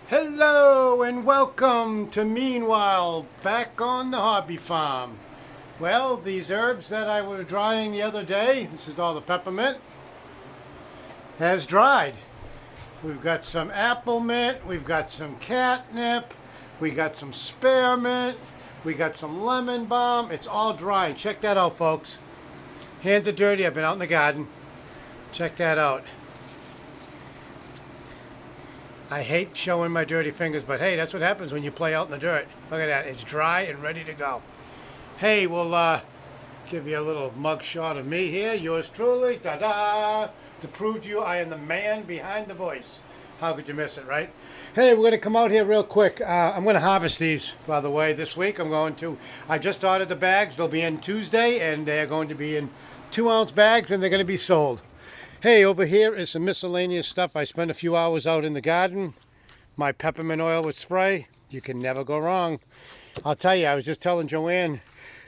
Hello and welcome to Meanwhile back on the hobby farm. Well, these herbs that I was drying the other day, this is all the peppermint, has dried. We've got some apple mint, we've got some catnip, we got some spearmint, we got some lemon balm. It's all drying. Check that out, folks. Hands are dirty. I've been out in the garden. Check that out. I hate showing my dirty fingers, but hey, that's what happens when you play out in the dirt. Look at that. It's dry and ready to go. Hey, we'll give you a little mug shot of me here. Yours truly. Ta-da! To prove to you I am the man behind the voice. How could you miss it, right? Hey, we're going to come out here real quick. I'm going to harvest these, by the way, this week. I just ordered the bags. They'll be in Tuesday, and they're going to be in 2-ounce bags, and they're going to be sold. Hey, over here is some miscellaneous stuff. I spent a few hours out in the garden. My peppermint oil with spray. You can never go wrong. I'll tell you, I was just telling Joanne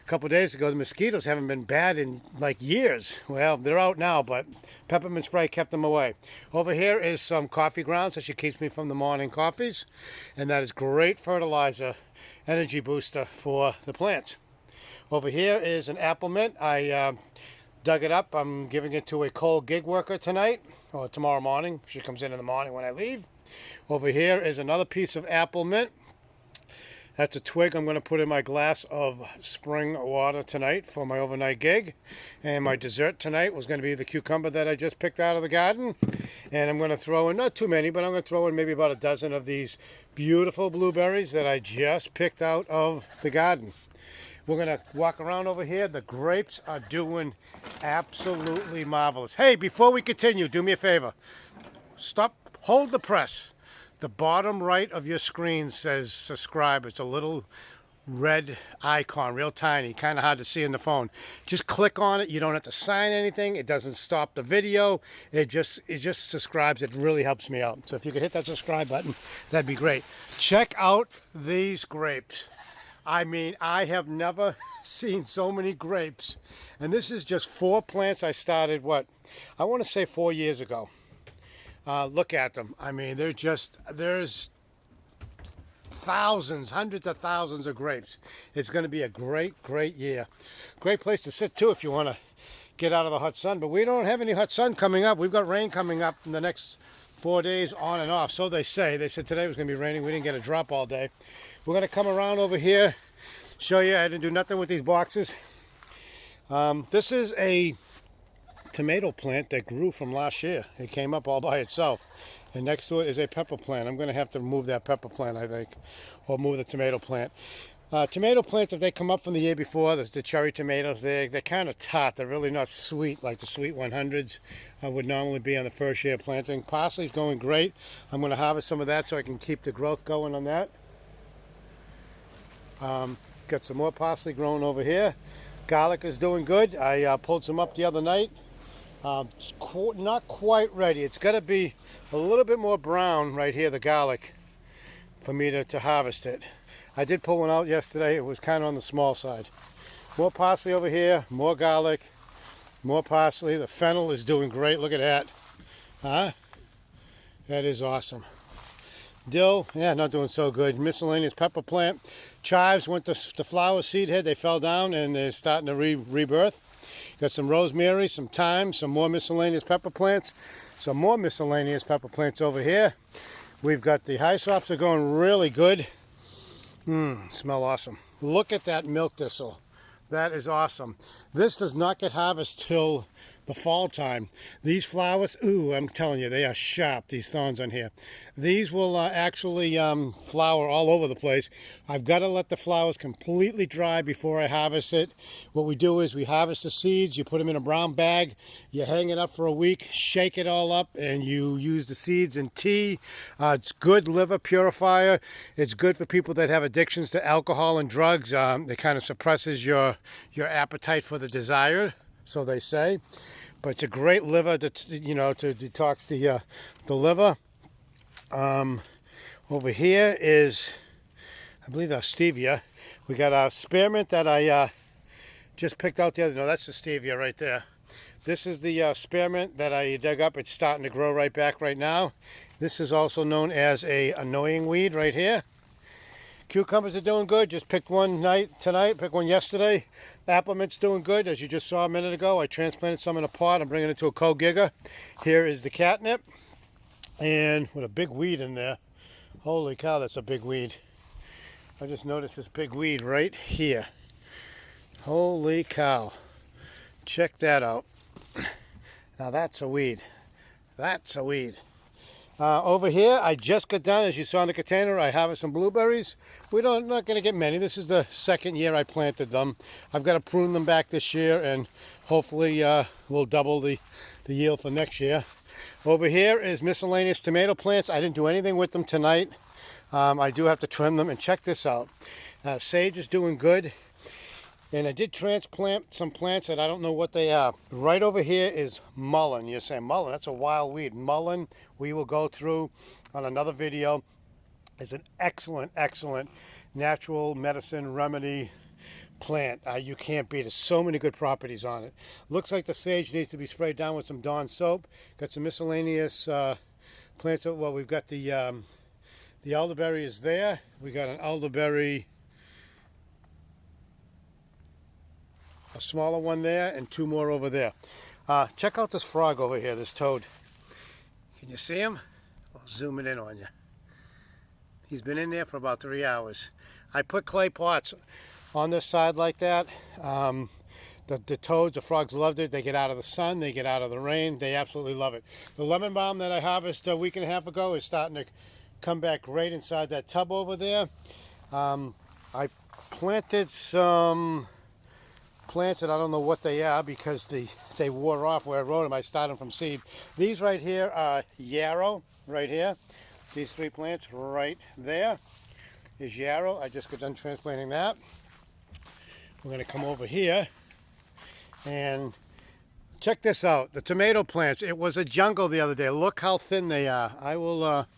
a couple of days ago, the mosquitoes haven't been bad in like years. Well, they're out now, but peppermint spray kept them away. Over here is some coffee grounds that she keeps me from the morning coffees. And that is great fertilizer, energy booster for the plants. Over here is an apple mint. I dug it up. I'm giving it to a coal gig worker tonight, or tomorrow morning. She comes in the morning when I leave. Over here is another piece of apple mint. That's a twig I'm going to put in my glass of spring water tonight for my overnight gig. And my dessert tonight was going to be the cucumber that I just picked out of the garden. And I'm going to throw in, not too many, but I'm going to throw in maybe about a dozen of these beautiful blueberries that I just picked out of the garden. We're going to walk around over here. The grapes are doing absolutely marvelous. Hey, before we continue, do me a favor. Stop, hold the press. The bottom right of your screen says subscribe. It's a little red icon, real tiny, kind of hard to see in the phone. Just click on it. You don't have to sign anything. It doesn't stop the video. It just subscribes. It really helps me out. So if you could hit that subscribe button, that'd be great. Check out these grapes. I mean, I have never seen so many grapes. And this is just 4 plants I started, I want to say 4 years ago. Look at them. I mean, there's thousands, hundreds of thousands of grapes. It's going to be a great, great year. Great place to sit, too, if you want to get out of the hot sun. But we don't have any hot sun coming up. We've got rain coming up in the next 4 days on and off. So they say. They said today was going to be raining. We didn't get a drop all day. We're going to come around over here, show you I didn't do nothing with these boxes. This is a tomato plant that grew from last year. It came up all by itself. And next to it is a pepper plant. I'm going to have to move that pepper plant, I think, or move the tomato plant. Tomato plants, if they come up from the year before, there's the cherry tomatoes, they're kind of tart. They're really not sweet like the sweet 100s would normally be on the first year planting. Parsley's going great. I'm going to harvest some of that so I can keep the growth going on that. Got some more parsley growing over here. Garlic is doing good. I pulled some up the other night. Not quite ready. It's got to be a little bit more brown right here, the garlic, for me to harvest it. I did pull one out yesterday. It was kind of on the small side. More parsley over here, more garlic, more parsley. The fennel is doing great. Look at that. Huh? That is awesome. Dill, yeah, not doing so good. Miscellaneous pepper plant. Chives went to flower seed head. They fell down and they're starting to rebirth. Got some rosemary, some thyme, some more miscellaneous pepper plants. Some more miscellaneous pepper plants over here. We've got the hyssops are going really good. Smell awesome. Look at that milk thistle. That is awesome. This does not get harvested till the fall time. These flowers, ooh, I'm telling you, they are sharp, these thorns on here. These will actually flower all over the place. I've got to let the flowers completely dry before I harvest it. What we do is we harvest the seeds, you put them in a brown bag, you hang it up for a week, shake it all up, and you use the seeds in tea. It's good liver purifier. It's good for people that have addictions to alcohol and drugs. It kind of suppresses your appetite for the desired, so they say. But it's a great liver to detox the liver. Over here is, I believe, our stevia. We got our spearmint that I just picked out the other. No, that's the stevia right there. This is the spearmint that I dug up. It's starting to grow right back right now. This is also known as a annoying weed right here. Cucumbers are doing good. Just picked one tonight, picked one yesterday. The apple mint's doing good. As you just saw a minute ago, I transplanted some in a pot. I'm bringing it to a co-giga. Here is the catnip. And with a big weed in there. Holy cow, that's a big weed. I just noticed this big weed right here. Holy cow. Check that out. Now that's a weed. That's a weed. Over here, I just got done, as you saw in the container, I harvested some blueberries. Not going to get many. This is the second year I planted them. I've got to prune them back this year, and hopefully we'll double the yield for next year. Over here is miscellaneous tomato plants. I didn't do anything with them tonight. I do have to trim them, and check this out. Sage is doing good. And I did transplant some plants that I don't know what they are. Right over here is mullein. You're saying, mullein, that's a wild weed. Mullein, we will go through on another video. It's an excellent, excellent natural medicine remedy plant. You can't beat it. So many good properties on it. Looks like the sage needs to be sprayed down with some Dawn soap. Got some miscellaneous plants. Well, we've got the elderberry is there. We got an elderberry, a smaller one there, and two more over there. Check out this frog over here, this toad. Can you see him? I'll zoom it in on you. He's been in there for about 3 hours. I put clay pots on this side like that. The toads, the frogs loved it. They get out of the sun, they get out of the rain. They absolutely love it. The lemon balm that I harvested a week and a half ago is starting to come back great inside that tub over there. I planted some plants that I don't know what they are because they wore off where I wrote them. I started them from seed. These right here are yarrow, right here. These 3 plants right there is yarrow. I just got done transplanting that. We're going to come over here and check this out. The tomato plants. It was a jungle the other day. Look how thin they are. I will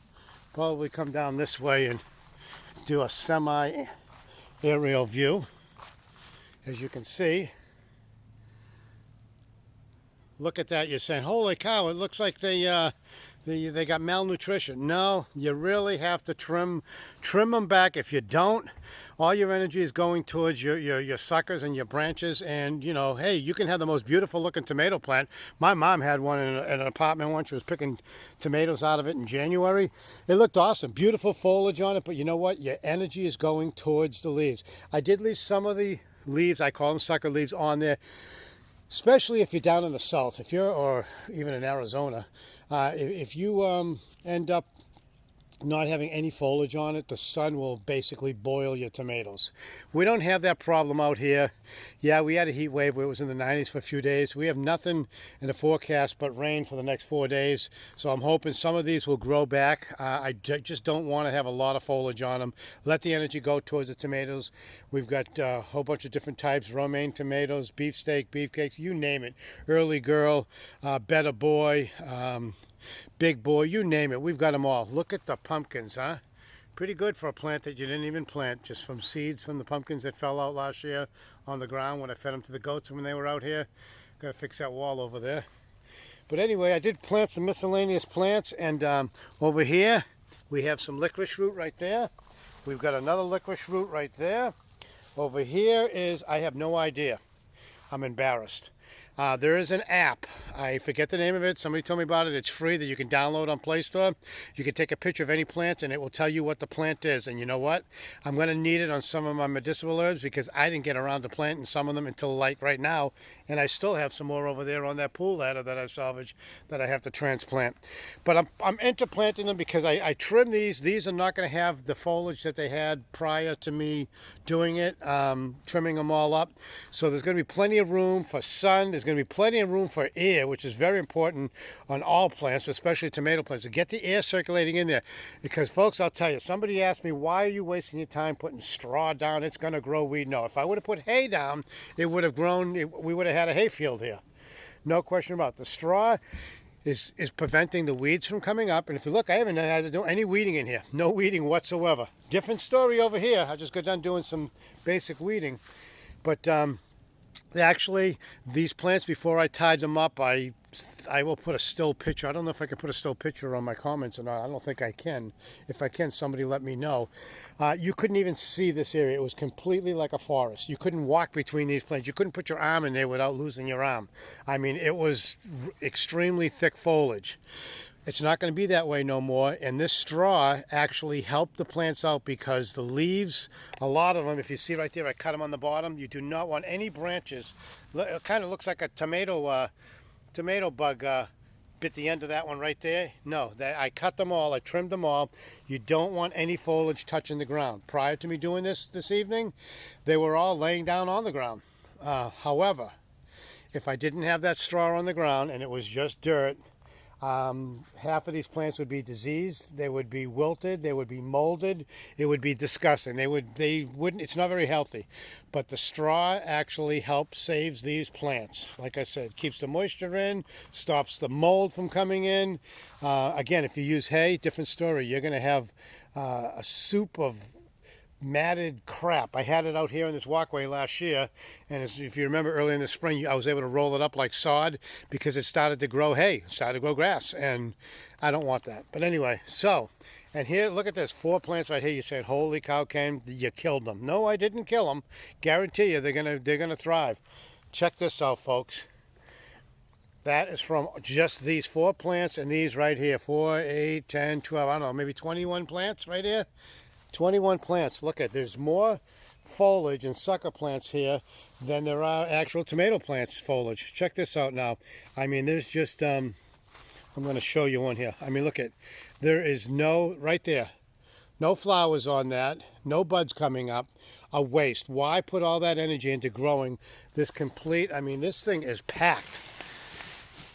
probably come down this way and do a semi-aerial view. As you can see, look at that. You're saying, holy cow, it looks like they got malnutrition. No, you really have to trim them back. If you don't, all your energy is going towards your suckers and your branches. And, you know, hey, you can have the most beautiful looking tomato plant. My mom had one in an apartment once. She was picking tomatoes out of it in January. It looked awesome. Beautiful foliage on it. But you know what? Your energy is going towards the leaves. I did leave some of the leaves, I call them sucker leaves, on there, especially if you're down in the south, or even in Arizona. If you end up not having any foliage on it, the sun will basically boil your tomatoes. We don't have that problem out here. Yeah, we had a heat wave where it was in the 90s for a few days. We have nothing in the forecast but rain for the next 4 days. So I'm hoping some of these will grow back. I just don't want to have a lot of foliage on them. Let the energy go towards the tomatoes. We've got a whole bunch of different types: romaine tomatoes, beefsteak, beefcakes, you name it. Early girl, better boy, big boy, you name it. We've got them all. Look at the pumpkins, huh? Pretty good for a plant that you didn't even plant, just from seeds from the pumpkins that fell out last year on the ground when I fed them to the goats when they were out here. Got to fix that wall over there. But anyway, I did plant some miscellaneous plants, and over here we have some licorice root right there. We've got another licorice root right there. Over here is, I have no idea. I'm embarrassed. There is an app. I forget the name of it. Somebody told me about it. It's free that you can download on Play Store. You can take a picture of any plant and it will tell you what the plant is. And you know what? I'm going to need it on some of my medicinal herbs because I didn't get around to planting some of them until like right now. And I still have some more over there on that pool ladder that I salvaged that I have to transplant. But I'm interplanting them because I trim these. These are not going to have the foliage that they had prior to me doing it, trimming them all up. So there's going to be plenty of room for sun. There's going to be plenty of room for air, which is very important on all plants, especially tomato plants, to get the air circulating in there. Because, folks, I'll tell you, somebody asked me, why are you wasting your time putting straw down? It's going to grow weed. No, if I would have put hay down, it would have grown. We would have had a hayfield here. No question about it. The straw is preventing the weeds from coming up. And if you look, I haven't had to do any weeding in here. No weeding whatsoever. Different story over here. I just got done doing some basic weeding. But Actually, these plants, before I tied them up, I will put a still picture. I don't know if I can put a still picture on my comments or not. I don't think I can. If I can, somebody let me know. You couldn't even see this area. It was completely like a forest. You couldn't walk between these plants. You couldn't put your arm in there without losing your arm. I mean, it was extremely thick foliage. It's not going to be that way no more. And this straw actually helped the plants out because the leaves, a lot of them, if you see right there, I cut them on the bottom. You do not want any branches. It kind of looks like a tomato bug bit the end of that one right there. No, I cut them all. I trimmed them all. You don't want any foliage touching the ground. Prior to me doing this evening, they were all laying down on the ground. However, if I didn't have that straw on the ground and it was just dirt, half of these plants would be diseased, they would be wilted, they would be molded, it would be disgusting. They wouldn't, it's not very healthy. But the straw actually helps saves these plants. Like I said, keeps the moisture in, stops the mold from coming in. Again, if you use hay, different story. You're going to have a soup of matted crap. I had it out here in this walkway last year, and if you remember early in the spring, I was able to roll it up like sod because it started to grow hay, started to grow grass, and I don't want that. But anyway, so, and here, look at this, 4 plants right here. You said, holy cow, Ken, you killed them. No, I didn't kill them. Guarantee you they're gonna thrive. Check this out, folks. That is from just these 4 plants and these right here, 4, 8, 10, 12, I don't know, maybe 21 plants right here. 21 plants. Look at, there's more foliage and sucker plants here than there are actual tomato plants foliage. Check this out now. I mean, there's just, I'm going to show you one here. I mean, look at, there is no, right there, no flowers on that, no buds coming up, a waste. Why put all that energy into growing this complete, I mean, this thing is packed.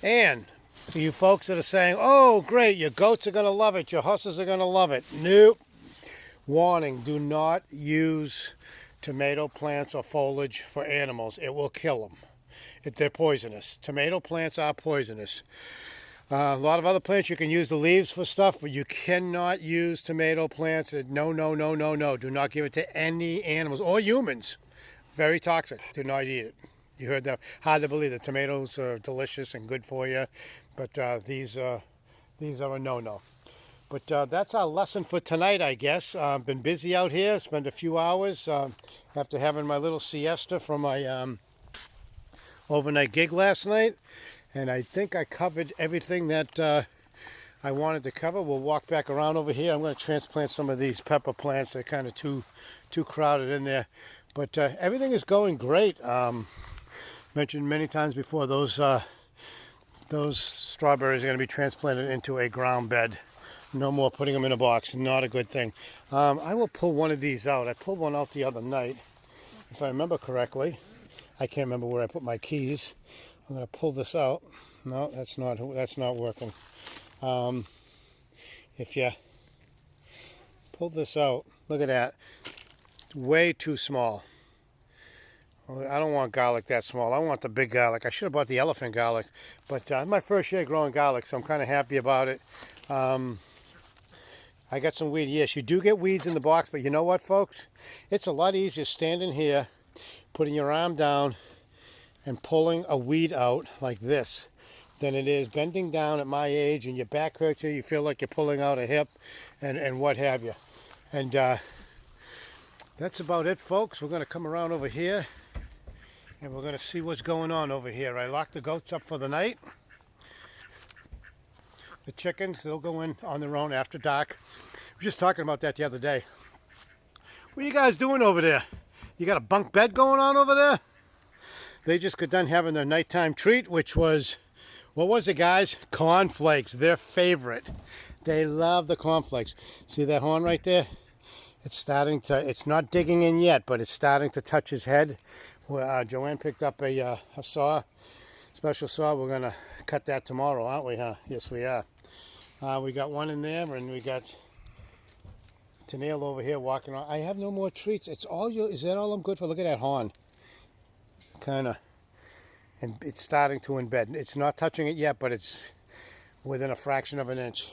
And for you folks that are saying, oh, great, your goats are going to love it, your horses are going to love it. Nope. Warning, do not use tomato plants or foliage for animals. It will kill them. They're poisonous. Tomato plants are poisonous. A lot of other plants, you can use the leaves for stuff, but you cannot use tomato plants. No, no, no, no, no. Do not give it to any animals or humans. Very toxic. Do not eat it. You heard that. Hard to believe that tomatoes are delicious and good for you, but these are a no-no. But that's our lesson for tonight, I guess. I've been busy out here, spent a few hours after having my little siesta from my overnight gig last night. And I think I covered everything that I wanted to cover. We'll walk back around over here. I'm going to transplant some of these pepper plants. They're kind of too crowded in there. But everything is going great. Mentioned many times before, those strawberries are going to be transplanted into a ground bed. No more putting them in a box. Not a good thing. I will pull one of these out. I pulled one out the other night, if I remember correctly. I can't remember where I put my keys. I'm going to pull this out. No, that's not working. If you pull this out, look at that. It's way too small. I don't want garlic that small. I want the big garlic. I should have bought the elephant garlic. But my first year growing garlic, so I'm kind of happy about it. I got some weed. Yes, you do get weeds in the box, but you know what, folks? It's a lot easier standing here, putting your arm down, and pulling a weed out like this than it is bending down at my age and your back hurts you. You feel like you're pulling out a hip and what have you. And that's about it, folks. We're going to come around over here, and we're going to see what's going on over here. I locked the goats up for the night. The chickens, they'll go in on their own after dark. We were just talking about that the other day. What are you guys doing over there? You got a bunk bed going on over there? They just got done having their nighttime treat, which was, what was it, guys? Cornflakes, their favorite. They love the cornflakes. See that horn right there? It's starting to, it's not digging in yet, but it's starting to touch his head. Joanne picked up a saw, special saw. We're going to cut that tomorrow, aren't we, huh? Yes, we are. We got one in there, and we got Tennille over here walking around. I have no more treats. It's all you. Is that all I'm good for? Look at that horn. Kind of. And it's starting to embed. It's not touching it yet, but it's within a fraction of an inch.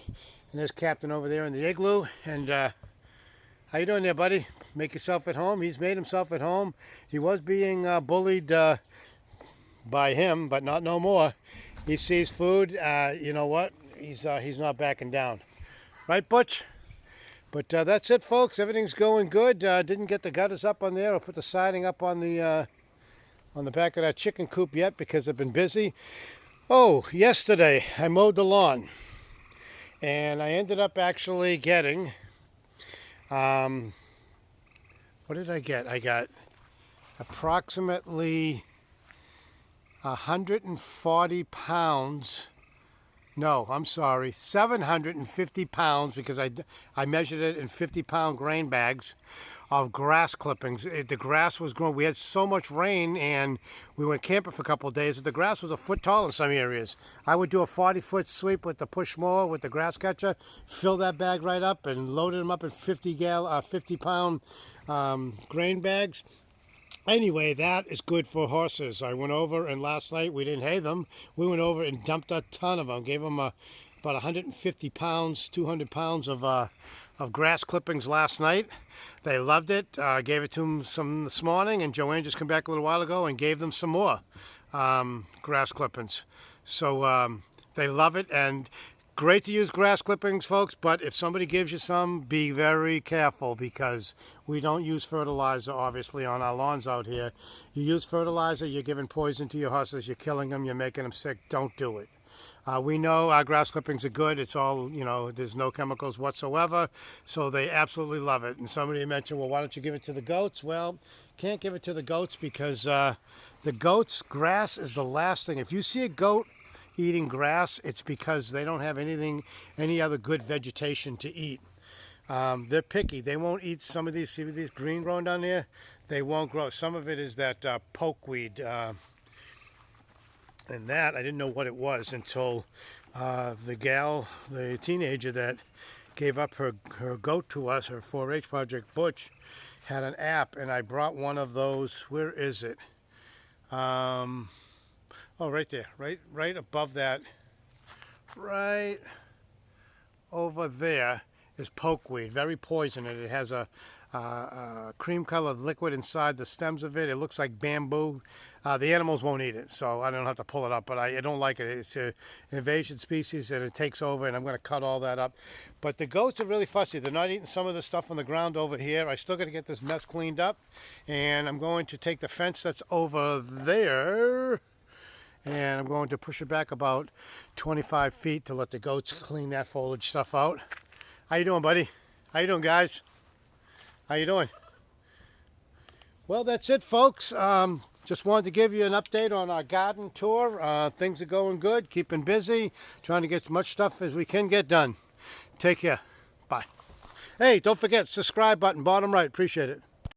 And there's Captain over there in the igloo. And how you doing there, buddy? Make yourself at home. He's made himself at home. He was being bullied by him, but not no more. He sees food. You know what? He's not backing down. Right, Butch? But that's it, folks. Everything's going good. Didn't get the gutters up on there or put the siding up on the back of that chicken coop yet because I've been busy. Oh, yesterday I mowed the lawn. And I ended up actually getting, what did I get? I got approximately 140 pounds. No, I'm sorry, 750 pounds because I measured it in 50-pound grain bags of grass clippings. The grass was growing. We had so much rain and we went camping for a couple of days that the grass was a foot tall in some areas. I would do a 40-foot sweep with the push mower with the grass catcher, fill that bag right up and loaded them up in 50-pound grain bags. Anyway, that is good for horses. I went over and last night we didn't hay them. We went over and dumped a ton of them. Gave them about 150 pounds, 200 pounds of grass clippings last night. They loved it. Gave it to them some this morning, and Joanne just came back a little while ago and gave them some more grass clippings. So they love it, and great to use grass clippings, folks, but if somebody gives you some, be very careful because we don't use fertilizer, obviously, on our lawns out here. You use fertilizer, you're giving poison to your horses, you're killing them, you're making them sick. Don't do it. We know our grass clippings are good. It's all, there's no chemicals whatsoever, so they absolutely love it. And somebody mentioned, well, why don't you give it to the goats? Well, can't give it to the goats because the goats' grass is the last thing. If you see a goat eating grass, it's because they don't have any other good vegetation to eat. They're picky. They won't eat some of these. See these green growing down there? They won't grow. Some of it is that pokeweed. And that, I didn't know what it was until the teenager that gave up her goat to us, her 4-H project, Butch, had an app, and I brought one of those. Where is it? Oh, right there, right above that, right over there is pokeweed, very poisonous. It has a cream-colored liquid inside the stems of it. It looks like bamboo. The animals won't eat it, so I don't have to pull it up, but I don't like it. It's an invasion species, and it takes over, and I'm going to cut all that up. But the goats are really fussy. They're not eating some of the stuff on the ground over here. I still got to get this mess cleaned up, and I'm going to take the fence that's over there, and I'm going to push it back about 25 feet to let the goats clean that foliage stuff out. How you doing, buddy? How you doing, guys? How you doing? Well, that's it, folks. Just wanted to give you an update on our garden tour. Things are going good, keeping busy, trying to get as much stuff as we can get done. Take care. Bye. Hey, don't forget, subscribe button, bottom right. Appreciate it.